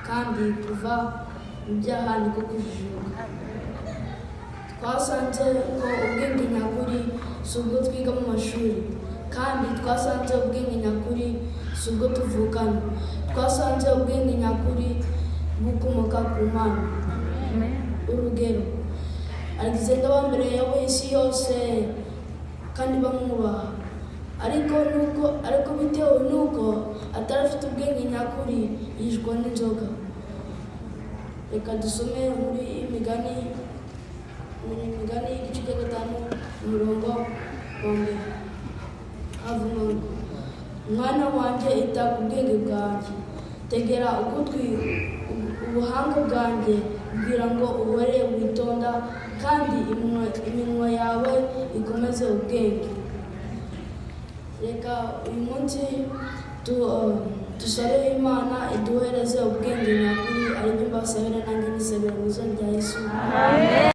kandi kuva mu byaha niko kujijuka. Twasanze ko ubwenge nyakuri si ubwo twiga mu mashuri, kandi twasanze ubwenge nyakuri si ubwo tuvukana. Twasanze ubwenge nyakuri bukomoka ku Mana. Urugero, Alexander wa mbere yayoboye isi yose kandi bamwubaha, ariko bitewe n'uko atari afite ubwenge nyakuri yishwa n'inzoga. Reka dusome muri imigani igice cya 5 umurongo wa 1. Havuga ngo, mwana wanjye ita ku bwenge bwanjye, tegera ugutwi ubuhanga bwanjye, kugira ngo uhore witonda kandi iminwa yawe ikomeze ubwenge. Reka uyu munsi dusabe Imana iduhereze ubwenge nyakuri, aribyo mbasabira nanjye nisabira mu izina rya Yesu. Amen.